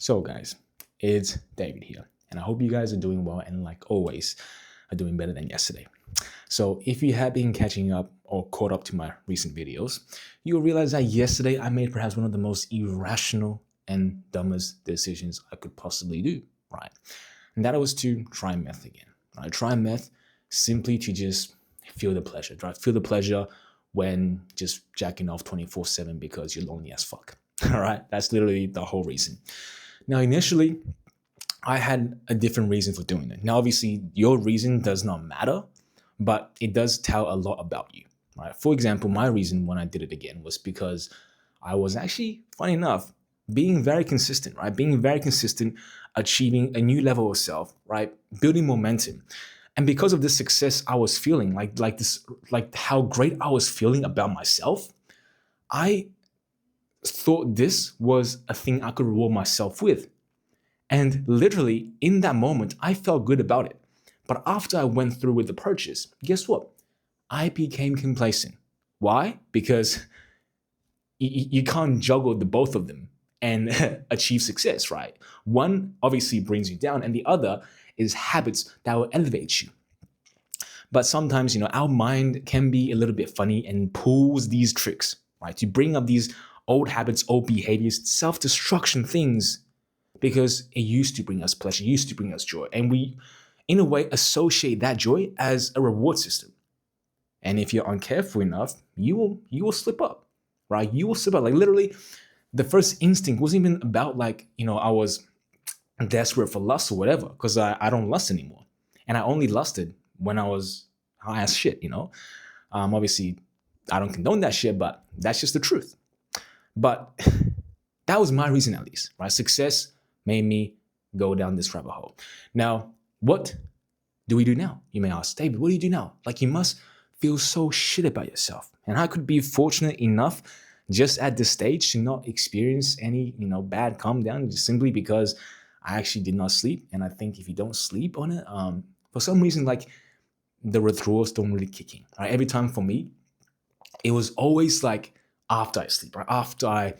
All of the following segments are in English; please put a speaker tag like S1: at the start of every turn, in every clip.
S1: So, guys, it's David here, and I hope you guys are doing well and, like always, are doing better than yesterday. So, if you have been catching up or caught up to my recent videos, you'll realize that yesterday I made perhaps one of the most irrational and dumbest decisions I could possibly do, right? And that was to try meth again. I try meth simply to just feel the pleasure, right? Feel the pleasure when just jacking off 24/7 because you're lonely as fuck. All right, that's literally the whole reason. Now, initially, I had a different reason for doing it. Now, obviously, your reason does not matter, but it does tell a lot about you. Right? For example, my reason when I did it again was because I was actually, funny enough, being very consistent, right? Being very consistent, achieving a new level of self, right? Building momentum. And because of the success I was feeling, like how great I was feeling about myself, I thought this was a thing I could reward myself with. And literally, in that moment, I felt good about it. But after I went through with the purchase, guess what? I became complacent. Why? Because you can't juggle the both of them and achieve success, right? One obviously brings you down, and the other is habits that will elevate you. But sometimes, our mind can be a little bit funny and pulls these tricks, right? To bring up these old habits, old behaviors, self destruction things because it used to bring us pleasure, it used to bring us joy. And we, in a way, associate that joy as a reward system. And if you're uncareful enough, you will slip up, right? You will slip up. Like literally, the first instinct wasn't even about I was desperate for lust or whatever, because I don't lust anymore. And I only lusted when I was high as shit. Obviously, I don't condone that shit, but that's just the truth. But that was my reason, at least, right? Success made me go down this rabbit hole. Now, what do we do now? You may ask, David, what do you do now? Like, you must feel so shit about yourself. And I could be fortunate enough just at this stage to not experience any, bad calm down just simply because I actually did not sleep. And I think if you don't sleep on it, for some reason, like the withdrawals don't really kick in, right? Every time for me, it was always like after I sleep, right? After I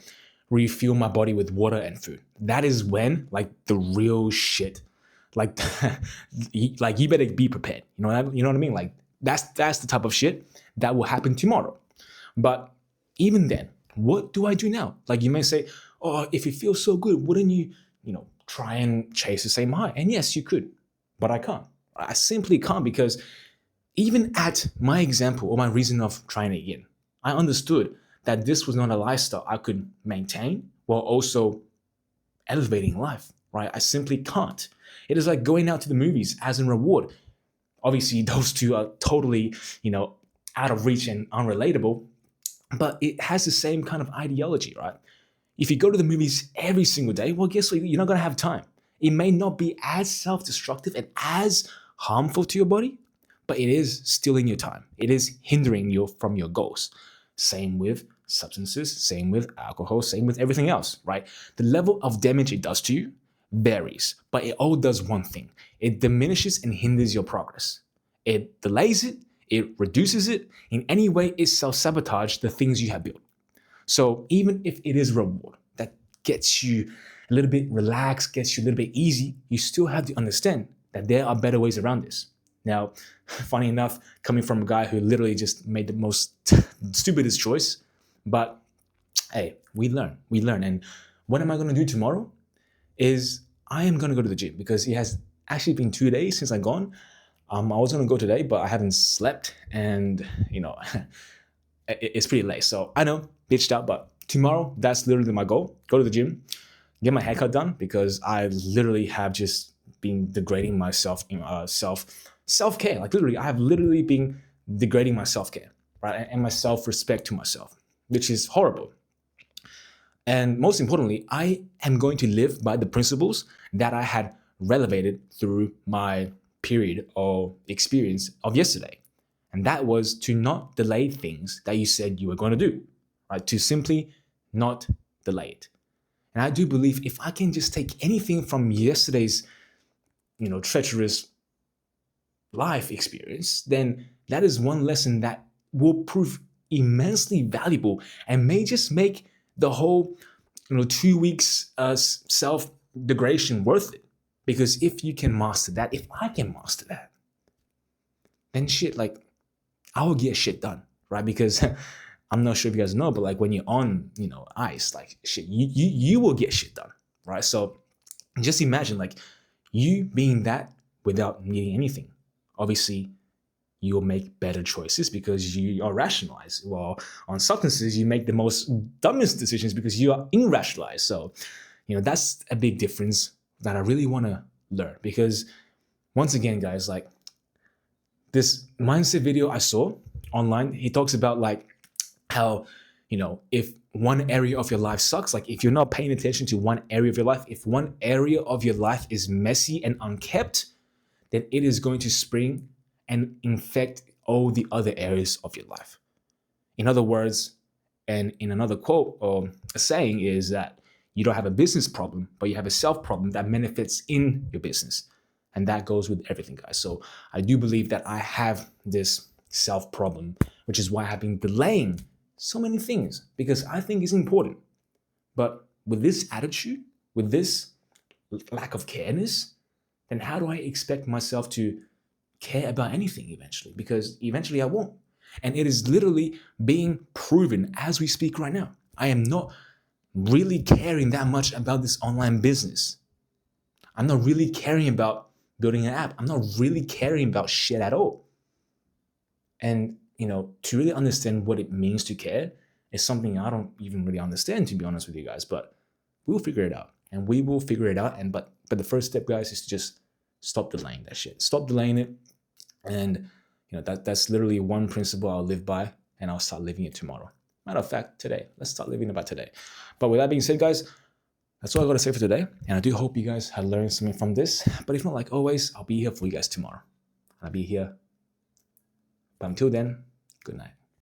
S1: refuel my body with water and food. That is when like the real shit, like like you better be prepared. You know what I mean? Like that's the type of shit that will happen tomorrow. But even then, what do I do now? Like you may say, oh, if it feels so good, wouldn't you, try and chase the same high? And yes, you could, but I can't. I simply can't because even at my example or my reason of trying it again, I understood that this was not a lifestyle I could maintain while also elevating life, right? I simply can't. It is like going out to the movies as a reward. Obviously, those two are totally, out of reach and unrelatable, but it has the same kind of ideology, right? If you go to the movies every single day, well, guess what? You're not going to have time. It may not be as self destructive and as harmful to your body, but it is stealing your time. It is hindering you from your goals. Same with substances, same with alcohol, same with everything else, right? The level of damage it does to you varies, but it all does one thing: it diminishes and hinders your progress. It delays it, it reduces it. In any way, it self sabotages the things you have built. So even if it is reward that gets you a little bit relaxed, gets you a little bit easy, you still have to understand that there are better ways around this. Now, funny enough, coming from a guy who literally just made the most stupidest choice, but hey, we learn. And what am I going to do tomorrow? Is I am going to go to the gym because it has actually been 2 days since I've gone. I was going to go today, but I haven't slept, and it's pretty late. So I know, bitched out, but tomorrow that's literally my goal: go to the gym, get my haircut done because I literally have just been degrading myself in self care. Like literally, I have literally been degrading my self care, right, and my self respect to myself, which is horrible. And most importantly, I am going to live by the principles that I had relevated through my period of experience of yesterday. And that was to not delay things that you said you were going to do, right? To simply not delay it. And I do believe if I can just take anything from yesterday's, treacherous life experience, then that is one lesson that will prove immensely valuable and may just make the whole 2 weeks self degradation worth it? Because if you can master that, if I can master that, then shit, like, I will get shit done, right? Because I'm not sure if you guys know, but like when you're on, ice, like shit, you will get shit done, right? So just imagine like you being that without needing anything. Obviously, you'll make better choices because you are rationalized. Well, on substances, you make the most dumbest decisions because you are irrationalized. So, that's a big difference that I really want to learn. Because once again, guys, like this mindset video I saw online, he talks about like how, if one area of your life sucks, like if you're not paying attention to one area of your life, if one area of your life is messy and unkept, then it is going to spring and infect all the other areas of your life. In other words, and in another quote or a saying is that you don't have a business problem, but you have a self problem that manifests in your business. And that goes with everything, guys. So I do believe that I have this self problem, which is why I've been delaying so many things because I think it's important. But with this attitude, with this lack of careness, then how do I expect myself to care about anything eventually? Because eventually I won't. And it is literally being proven as we speak right now. I am not really caring that much about this online business. I'm not really caring about building an app. I'm not really caring about shit at all. And, to really understand what it means to care is something I don't even really understand, to be honest with you guys, but we'll figure it out and we will figure it out. And, but the first step, guys, is to just stop delaying that shit. Stop delaying it. And, that's literally one principle I'll live by and I'll start living it tomorrow. Matter of fact, today. Let's start living it by today. But with that being said, guys, that's all I got to say for today. And I do hope you guys have learned something from this. But if not, like always, I'll be here for you guys tomorrow. I'll be here. But until then, good night.